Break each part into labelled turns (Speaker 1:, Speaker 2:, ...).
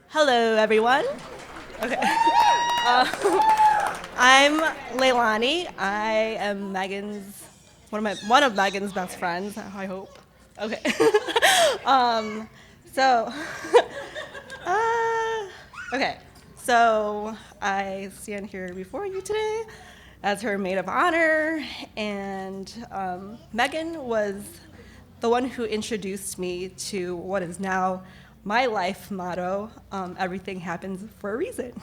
Speaker 1: Hello, everyone. Okay. I'm Leilani. I am one of Megan's best friends. I hope. Okay. um, so, uh, okay. So I stand here before you today as her maid of honor, and Megan was the one who introduced me to what is now my life motto, everything happens for a reason.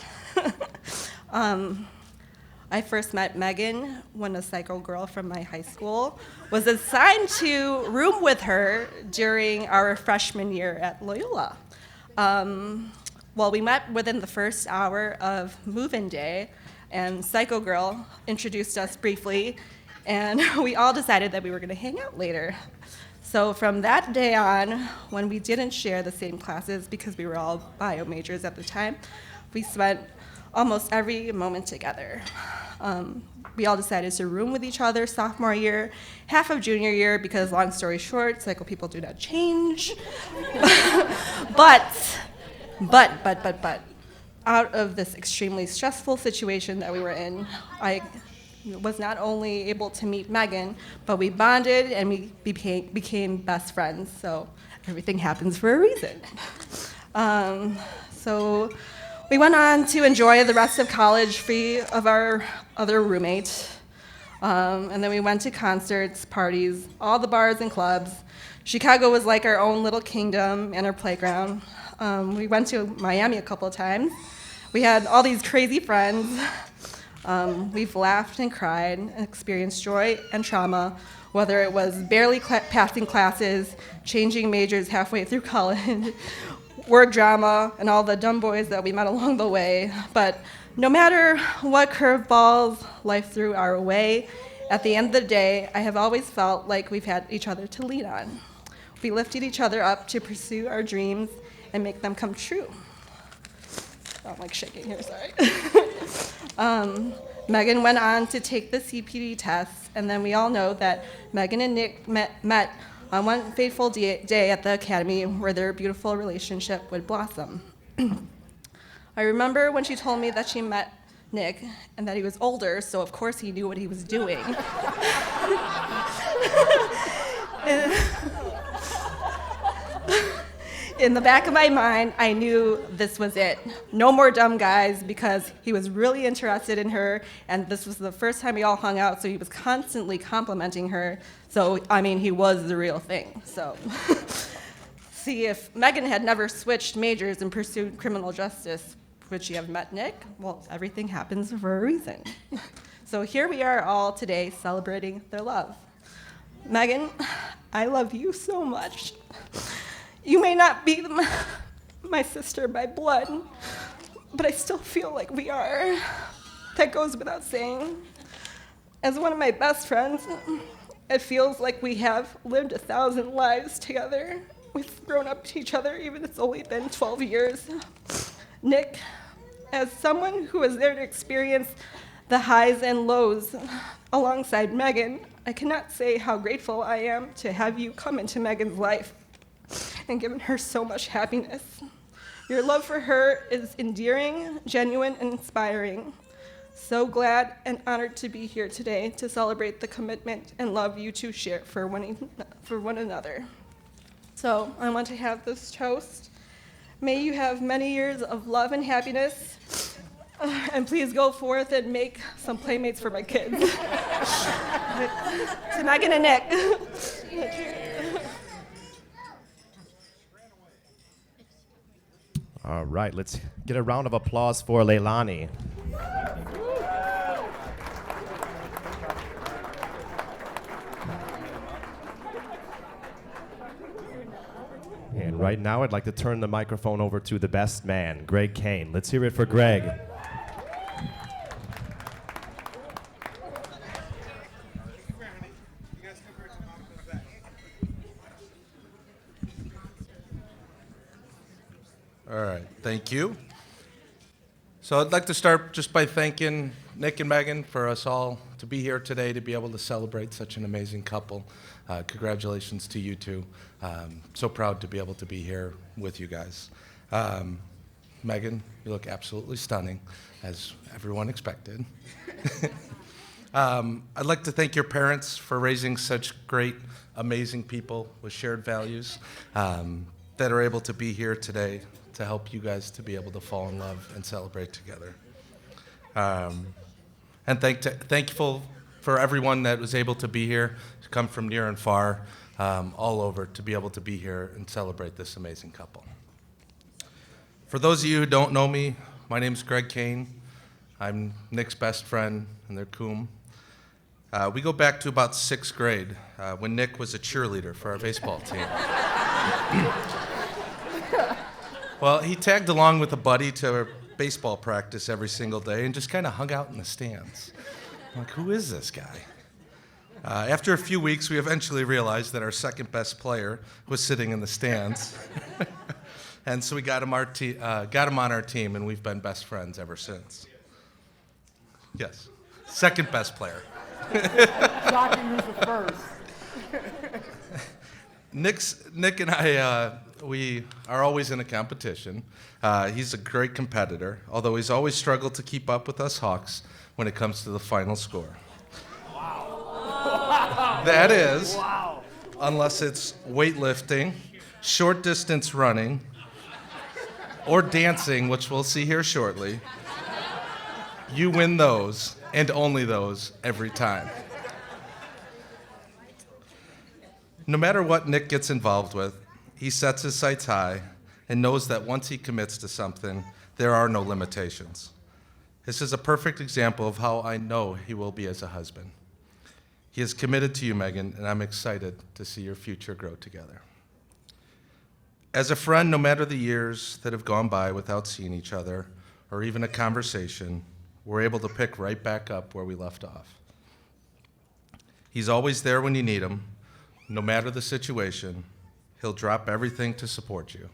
Speaker 1: um, I first met Megan when a psycho girl from my high school was assigned to room with her during our freshman year at Loyola. Well, we met within the first hour of move-in day, and Psycho Girl introduced us briefly, and we all decided that we were going to hang out later. So from that day on, when we didn't share the same classes because we were all bio majors at the time, we spent almost every moment together. We all decided to room with each other sophomore year, half of junior year, because long story short, psycho people do not change. but, out of this extremely stressful situation that we were in, I was not only able to meet Megan, but we bonded and we became best friends. So everything happens for a reason. So we went on to enjoy the rest of college free of our other roommate. And then we went to concerts, parties, all the bars and clubs. Chicago was like our own little kingdom and our playground. We went to Miami a couple of times. We had all these crazy friends. We've laughed and cried and experienced joy and trauma, whether it was barely passing classes, changing majors halfway through college, work drama, and all the dumb boys that we met along the way. But no matter what curveballs life threw our way, at the end of the day, I have always felt like we've had each other to lean on. We lifted each other up to pursue our dreams and make them come true. I'm like shaking here, sorry. Megan went on to take the CPD test, and then we all know that Megan and Nick met on one fateful day at the academy where their beautiful relationship would blossom. I remember when she told me that she met Nick and that he was older, so of course he knew what he was doing. In the back of my mind, I knew this was it. No more dumb guys, because he was really interested in her, and this was the first time we all hung out, so he was constantly complimenting her. So, I mean, he was the real thing. So, see, if Megan had never switched majors and pursued criminal justice, would she have met Nick? Well, everything happens for a reason. So here we are all today celebrating their love. Megan, I love you so much. You may not be my sister by blood, but I still feel like we are. That goes without saying. As one of my best friends, it feels like we have lived 1,000 lives together. We've grown up to each other, even if it's only been 12 years. Nick, as someone who was there to experience the highs and lows alongside Megan, I cannot say how grateful I am to have you come into Megan's life and given her so much happiness. Your love for her is endearing, genuine, and inspiring. So glad and honored to be here today to celebrate the commitment and love you two share for one another. So I want to have this toast. May you have many years of love and happiness, and please go forth and make some playmates for my kids. To Meggan and Nick.
Speaker 2: All right, let's get a round of applause for Leilani. And right now, I'd like to turn the microphone over to the best man, Greg Kane. Let's hear it for Greg.
Speaker 3: All right, thank you. So I'd like to start just by thanking Nick and Megan for us all to be here today to be able to celebrate such an amazing couple. Congratulations to you two. So proud to be able to be here with you guys. Meggan, you look absolutely stunning, as everyone expected. I'd like to thank your parents for raising such great, amazing people with shared values that are able to be here today to help you guys to be able to fall in love and celebrate together. And thankful for everyone that was able to be here, to come from near and far, all over, to be able to be here and celebrate this amazing couple. For those of you who don't know me, my name is Greg Kane. I'm Nick's best friend and their coom. We go back to about 6th grade when Nick was a cheerleader for our baseball team. Well, he tagged along with a buddy to baseball practice every single day and just kind of hung out in the stands. I'm like, who is this guy? After a few weeks, we eventually realized that our second best player was sitting in the stands. And so we got him on our team, and we've been best friends ever since. Yes, second best player.
Speaker 4: Shocking who's the first.
Speaker 3: Nick and I, we are always in a competition. He's a great competitor, although he's always struggled to keep up with us Hawks when it comes to the final score. Wow. That is, wow. Unless it's weightlifting, short distance running, or dancing, which we'll see here shortly. You win those, and only those, every time. No matter what Nick gets involved with, he sets his sights high and knows that once he commits to something, there are no limitations. This is a perfect example of how I know he will be as a husband. He is committed to you, Meggan, and I'm excited to see your future grow together. As a friend, no matter the years that have gone by without seeing each other or even a conversation, we're able to pick right back up where we left off. He's always there when you need him. No matter the situation, he'll drop everything to support you.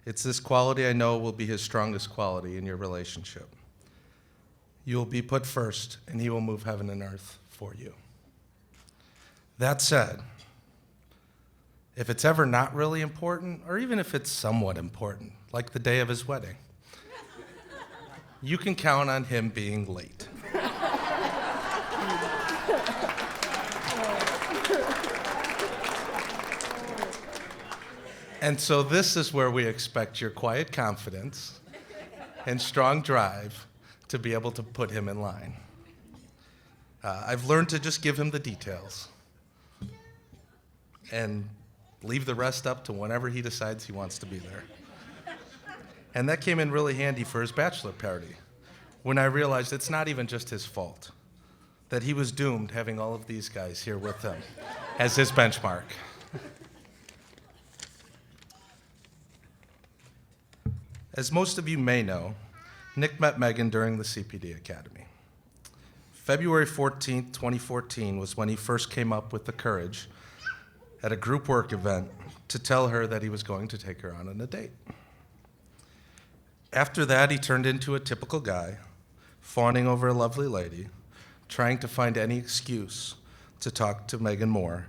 Speaker 3: It's this quality I know will be his strongest quality in your relationship. You'll be put first, and he will move heaven and earth for you. That said, if it's ever not really important, or even if it's somewhat important, like the day of his wedding, you can count on him being late. And so this is where we expect your quiet confidence and strong drive to be able to put him in line. I've learned to just give him the details and leave the rest up to whenever he decides he wants to be there. And that came in really handy for his bachelor party, when I realized it's not even just his fault, that he was doomed having all of these guys here with him as his benchmark. As most of you may know, Nick met Meggan during the CPD Academy. February 14th, 2014 was when he first came up with the courage at a group work event to tell her that he was going to take her on a date. After that, he turned into a typical guy, fawning over a lovely lady, trying to find any excuse to talk to Meggan more,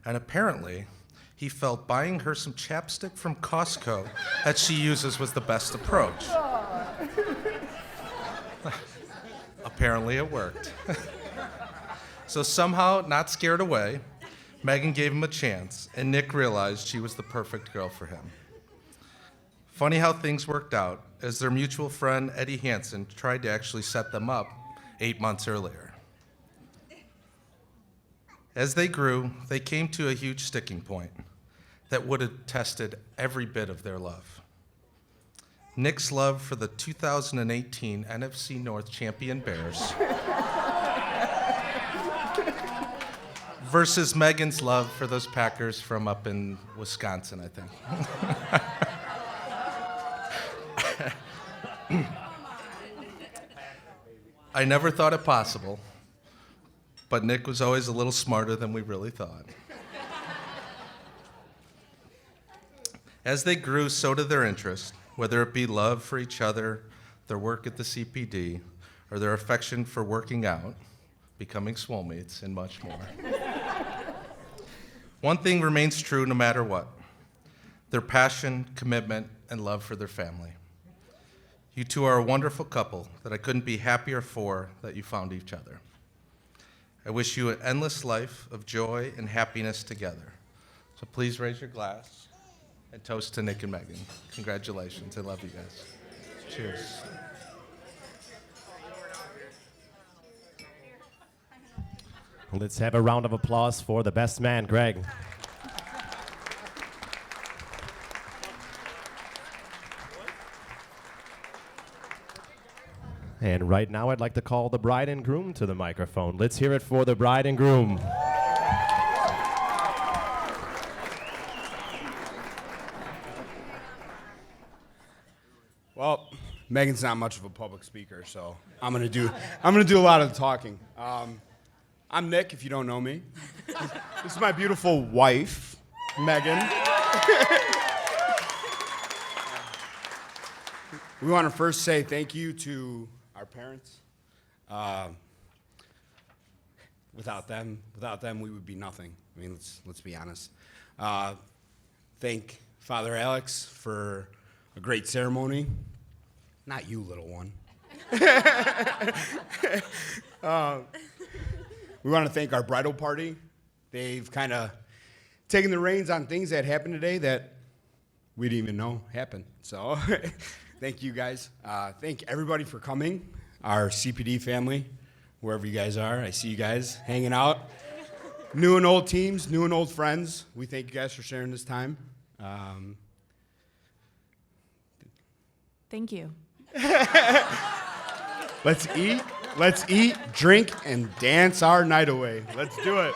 Speaker 3: and apparently, he felt buying her some chapstick from Costco that she uses was the best approach. Apparently it worked. So somehow, not scared away, Meggan gave him a chance, and Nick realized she was the perfect girl for him. Funny how things worked out, as their mutual friend Eddie Hansen tried to actually set them up 8 months earlier. As they grew, they came to a huge sticking point that would have tested every bit of their love. Nick's love for the 2018 NFC North champion Bears versus Meggan's love for those Packers from up in Wisconsin, I think. I never thought it possible, but Nick was always a little smarter than we really thought. As they grew, so did their interest, whether it be love for each other, their work at the CPD, or their affection for working out, becoming swole mates, and much more. One thing remains true no matter what: their passion, commitment, and love for their family. You two are a wonderful couple that I couldn't be happier for that you found each other. I wish you an endless life of joy and happiness together. So please raise your glass and toast to Nick and Meggan. Congratulations. I love you guys. Cheers.
Speaker 2: Let's have a round of applause for the best man, Greg. And right now, I'd like to call the bride and groom to the microphone. Let's hear it for the bride and groom.
Speaker 5: Well, Megan's not much of a public speaker, so I'm gonna do a lot of the talking. I'm Nick, if you don't know me. This is my beautiful wife, Meggan. We want to first say thank you to our parents. Without them, we would be nothing. I mean, let's be honest. Thank Father Alex for a great ceremony. Not you, little one. We want to thank our bridal party. They've kind of taken the reins on things that happened today that we didn't even know happened. So thank you guys. Thank everybody for coming. Our CPD family, wherever you guys are. I see you guys hanging out. New and old teams, new and old friends. We thank you guys for sharing this time.
Speaker 6: Thank you.
Speaker 5: Let's eat, drink, and dance our night away. Let's do it.